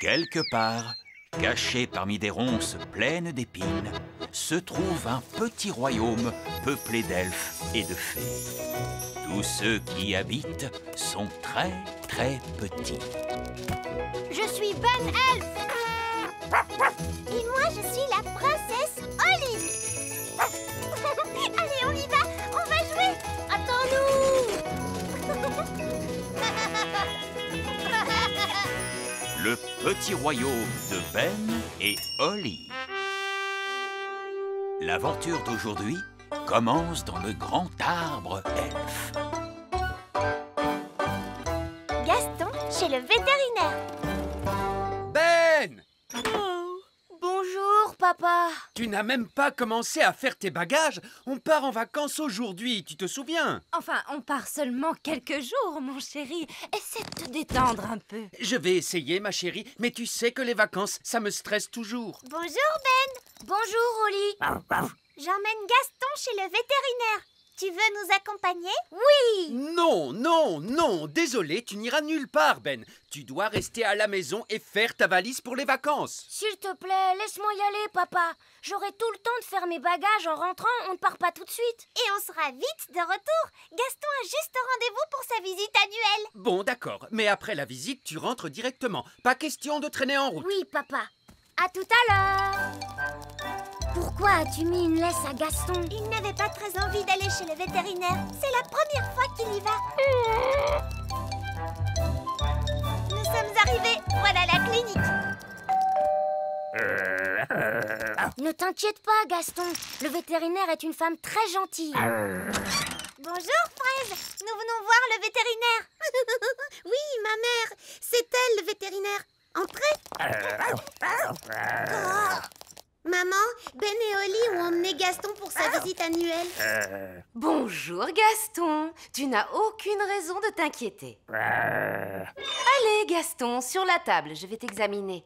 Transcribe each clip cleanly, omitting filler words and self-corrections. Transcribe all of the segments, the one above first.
Quelque part, caché parmi des ronces pleines d'épines, se trouve un petit royaume peuplé d'elfes et de fées. Tous ceux qui y habitent sont très très petits. Je suis Ben Elf. Et moi, je suis la princesse Holly. Allez, on y va. On va jouer. Attends-nous. Le petit royaume de Ben et Holly. L'aventure d'aujourd'hui commence dans le grand arbre elfe. Gaston, chez le vétérinaire. Ben! Oh, bonjour, papa. Tu n'as même pas commencé à faire tes bagages. On part en vacances aujourd'hui, tu te souviens? Enfin, on part seulement quelques jours, mon chéri. Essaie de te détendre un peu. Je vais essayer, ma chérie, mais tu sais que les vacances, ça me stresse toujours. Bonjour, Ben. Bonjour, Holly. J'emmène Gaston chez le vétérinaire. Tu veux nous accompagner? Oui. Non, non, non, désolé, tu n'iras nulle part, Ben. Tu dois rester à la maison et faire ta valise pour les vacances. S'il te plaît, laisse-moi y aller, papa. J'aurai tout le temps de faire mes bagages en rentrant, on ne part pas tout de suite. Et on sera vite de retour. Gaston a juste rendez-vous pour sa visite annuelle. Bon, d'accord, mais après la visite, tu rentres directement. Pas question de traîner en route. Oui, papa. À tout à l'heure. Pourquoi as-tu mis une laisse à Gaston? Il n'avait pas très envie d'aller chez le vétérinaire. C'est la première fois qu'il y va. Nous sommes arrivés. Voilà la clinique. Ne t'inquiète pas, Gaston. Le vétérinaire est une femme très gentille. Bonjour, Fraise. Nous venons voir le vétérinaire. Oui, ma mère. C'est elle, le vétérinaire. Entrez. Maman, Ben et Holly ont emmené Gaston pour sa visite annuelle. Bonjour, Gaston. Tu n'as aucune raison de t'inquiéter. Allez, Gaston, sur la table, je vais t'examiner.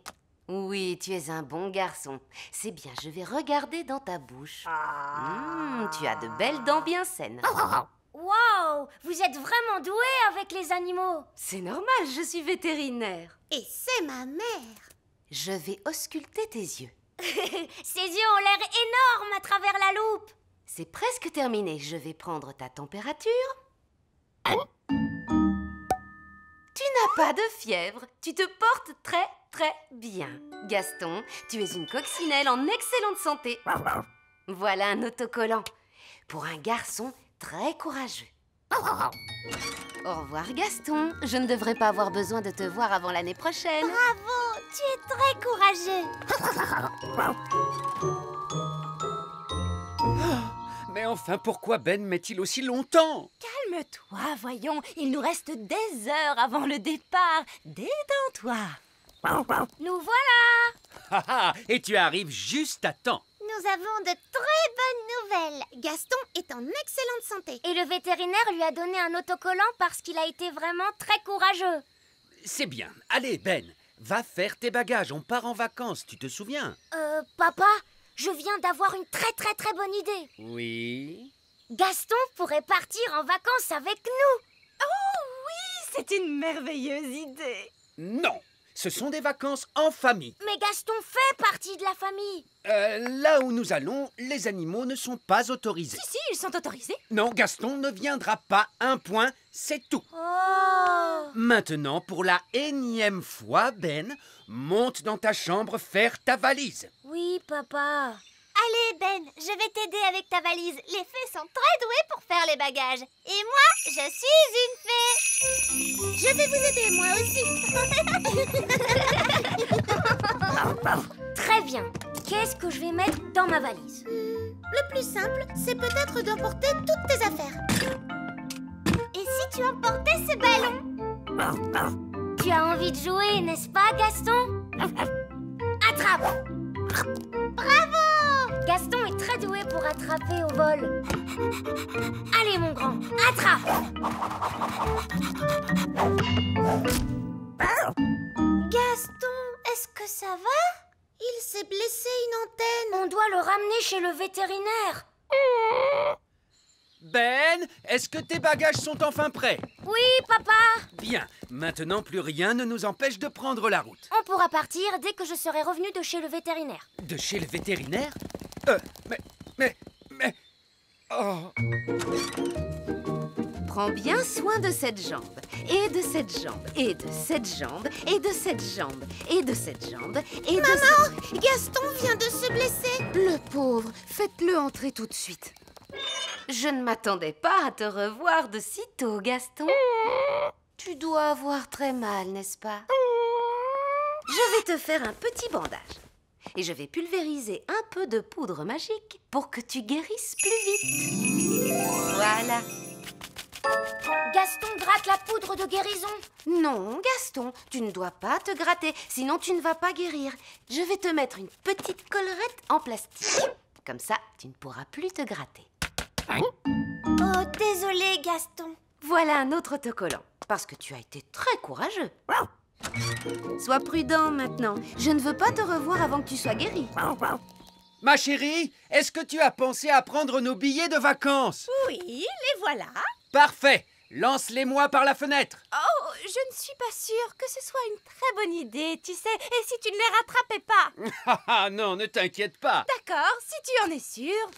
Oui, tu es un bon garçon. C'est bien, je vais regarder dans ta bouche. Tu as de belles dents bien saines. Wow, vous êtes vraiment doué avec les animaux. C'est normal, je suis vétérinaire. Et c'est ma mère. Je vais ausculter tes yeux. Ses yeux ont l'air énormes à travers la loupe. C'est presque terminé. Je vais prendre ta température. Tu n'as pas de fièvre. Tu te portes très, très bien. Gaston, tu es une coccinelle en excellente santé. Voilà un autocollant. Pour un garçon très courageux. Au revoir, Gaston. Je ne devrais pas avoir besoin de te voir avant l'année prochaine. Bravo, tu es très courageux. Mais enfin, pourquoi Ben met-il aussi longtemps? Calme-toi, voyons. Il nous reste des heures avant le départ. Détends-toi. Nous voilà. Et tu arrives juste à temps. Nous avons de très bonnes nouvelles. Gaston est en excellente santé. Et le vétérinaire lui a donné un autocollant parce qu'il a été vraiment très courageux. C'est bien. Allez, Ben, va faire tes bagages. On part en vacances, tu te souviens? Papa, je viens d'avoir une très très très bonne idée. Oui. Gaston pourrait partir en vacances avec nous. Oh oui, c'est une merveilleuse idée. Non, ce sont des vacances en famille. Mais Gaston fait partie de la famille. Là où nous allons, les animaux ne sont pas autorisés. Si, ils sont autorisés. Non, Gaston ne viendra pas. Un point, c'est tout. Oh. Maintenant, pour la énième fois, Ben, monte dans ta chambre faire ta valise. Oui, papa. Allez, Ben, je vais t'aider avec ta valise. Les fées sont très douées pour faire les bagages. Et moi, je suis une fée. Je vais vous aider, moi aussi. Très bien. Qu'est-ce que je vais mettre dans ma valise? Le plus simple, c'est peut-être d'emporter toutes tes affaires. Et si tu emportais ce ballon? Tu as envie de jouer, n'est-ce pas, Gaston? Attrape! Bravo! Gaston est très doué pour attraper au vol. Allez, mon grand, attrape! Gaston, est-ce que ça va? Il s'est blessé une antenne. On doit le ramener chez le vétérinaire. Ben, est-ce que tes bagages sont enfin prêts? Oui, papa. Bien, maintenant plus rien ne nous empêche de prendre la route. On pourra partir dès que je serai revenue de chez le vétérinaire. De chez le vétérinaire? Mais... Oh... Prends bien soin de cette jambe, et de cette jambe, et de cette jambe, et de cette jambe, et de cette jambe, et de Maman, Gaston vient de se blesser. Le pauvre, faites-le entrer tout de suite. Je ne m'attendais pas à te revoir de sitôt, Gaston. Tu dois avoir très mal, n'est-ce pas? Je vais te faire un petit bandage. Et je vais pulvériser un peu de poudre magique pour que tu guérisses plus vite. Voilà. Gaston gratte la poudre de guérison. Non, Gaston, tu ne dois pas te gratter, sinon tu ne vas pas guérir. Je vais te mettre une petite collerette en plastique. Comme ça, tu ne pourras plus te gratter. Oh, désolé, Gaston. Voilà un autre autocollant, parce que tu as été très courageux. Sois prudent maintenant. Je ne veux pas te revoir avant que tu sois guéri. Ma chérie, est-ce que tu as pensé à prendre nos billets de vacances? Oui, les voilà. Parfait! Lance-les-moi par la fenêtre! Oh, je ne suis pas sûre que ce soit une très bonne idée, tu sais. Et si tu ne les rattrapais pas? Ah non, ne t'inquiète pas! D'accord, si tu en es sûre.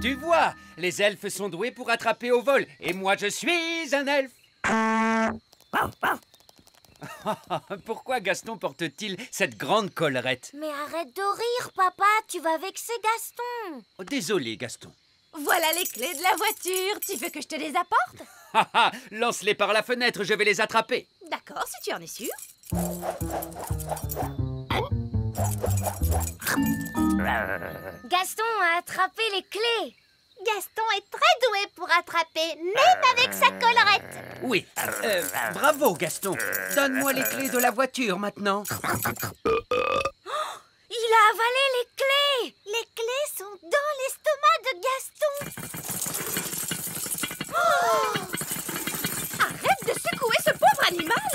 Tu vois, les elfes sont doués pour attraper au vol, et moi je suis un elfe! Pourquoi Gaston porte-t-il cette grande collerette? Mais arrête de rire, papa. Tu vas vexer Gaston. Oh, désolé, Gaston. Voilà les clés de la voiture. Tu veux que je te les apporte? Lance-les par la fenêtre, je vais les attraper. D'accord, si tu en es sûre. Gaston a attrapé les clés. Gaston est très doué pour attraper, même avec sa collerette. Oui, bravo Gaston. Donne-moi les clés de la voiture maintenant. Il a avalé les clés. Les clés sont dans l'estomac de Gaston. Oh! Arrête de secouer ce pauvre animal.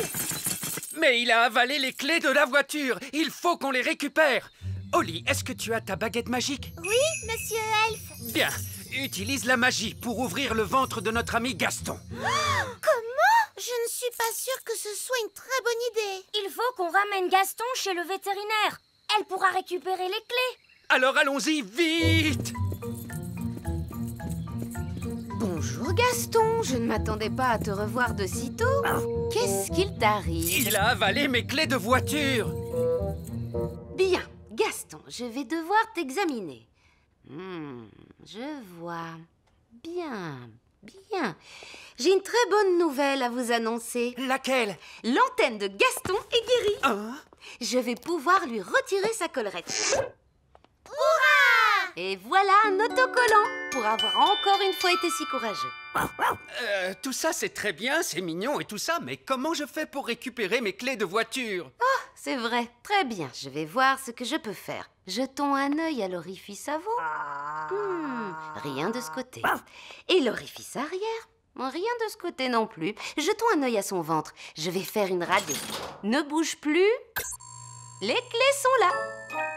Mais il a avalé les clés de la voiture. Il faut qu'on les récupère. Oli, est-ce que tu as ta baguette magique? Oui, monsieur Elfe. Bien, utilise la magie pour ouvrir le ventre de notre ami Gaston. Comment? Je ne suis pas sûre que ce soit une très bonne idée. Il faut qu'on ramène Gaston chez le vétérinaire. Elle pourra récupérer les clés. Alors allons-y, vite! Bonjour Gaston, je ne m'attendais pas à te revoir de sitôt. Qu'est-ce qu'il t'arrive? Il a avalé mes clés de voiture. Bien, Gaston, je vais devoir t'examiner. Je vois. Bien, bien. J'ai une très bonne nouvelle à vous annoncer. Laquelle? L'antenne de Gaston est guérie. Hein? Je vais pouvoir lui retirer sa collerette. Et voilà un autocollant pour avoir encore une fois été si courageux. Tout ça c'est très bien, c'est mignon et tout ça, mais comment je fais pour récupérer mes clés de voiture? C'est vrai, très bien, je vais voir ce que je peux faire. Jetons un œil à l'orifice avant. Rien de ce côté. Et l'orifice arrière? Rien de ce côté non plus. Jetons un œil à son ventre. Je vais faire une radio. Ne bouge plus. Les clés sont là.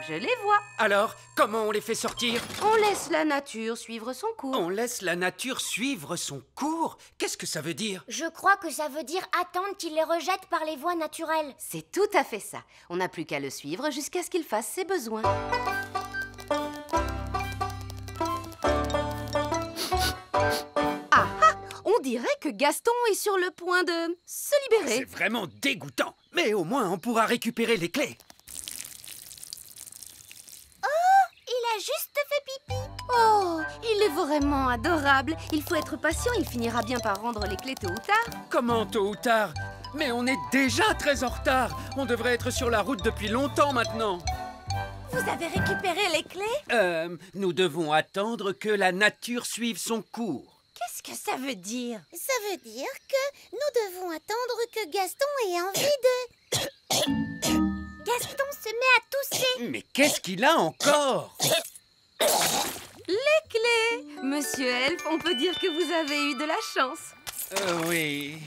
Je les vois. Alors, comment on les fait sortir? On laisse la nature suivre son cours. On laisse la nature suivre son cours? Qu'est-ce que ça veut dire? Je crois que ça veut dire attendre qu'il les rejette par les voies naturelles. C'est tout à fait ça. On n'a plus qu'à le suivre jusqu'à ce qu'il fasse ses besoins. On dirait que Gaston est sur le point de se libérer. C'est vraiment dégoûtant. Mais au moins, on pourra récupérer les clés. Il a juste fait pipi. Oh, il est vraiment adorable. Il faut être patient, il finira bien par rendre les clés tôt ou tard. Comment tôt ou tard? Mais on est déjà très en retard. On devrait être sur la route depuis longtemps maintenant. Vous avez récupéré les clés? Nous devons attendre que la nature suive son cours. Qu'est-ce que ça veut dire? Ça veut dire que nous devons attendre que Gaston ait envie de... Gaston se met à tousser. Mais qu'est-ce qu'il a encore? Les clés! Monsieur Elfe, on peut dire que vous avez eu de la chance. Oui.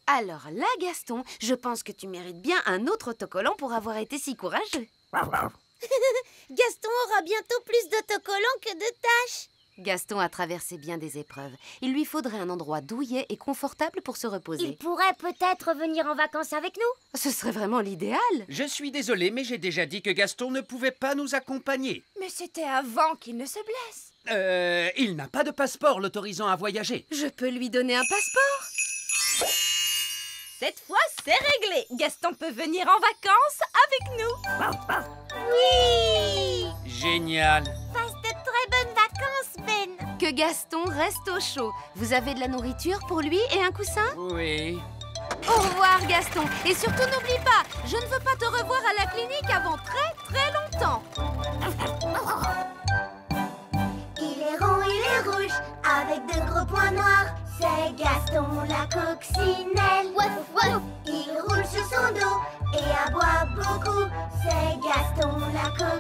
Alors là, Gaston, je pense que tu mérites bien un autre autocollant pour avoir été si courageux. Gaston aura bientôt plus d'autocollants que de tâches. Gaston a traversé bien des épreuves. Il lui faudrait un endroit douillet et confortable pour se reposer. Il pourrait peut-être venir en vacances avec nous. Ce serait vraiment l'idéal. Je suis désolé, mais j'ai déjà dit que Gaston ne pouvait pas nous accompagner. Mais c'était avant qu'il ne se blesse. Il n'a pas de passeport l'autorisant à voyager. Je peux lui donner un passeport. Cette fois, c'est réglé. Gaston peut venir en vacances avec nous. Oui! Génial. Passe de très bonnes vacances, Ben. Que Gaston reste au chaud. Vous avez de la nourriture pour lui et un coussin? Oui. Au revoir, Gaston. Et surtout, n'oublie pas, je ne veux pas te revoir à la clinique avant très longtemps. Il est rond, il est rouge, avec de gros points noirs. C'est Gaston la coccinelle. Wouf, wouf. Il roule sur son dos et aboie beaucoup. C'est Gaston la coccinelle.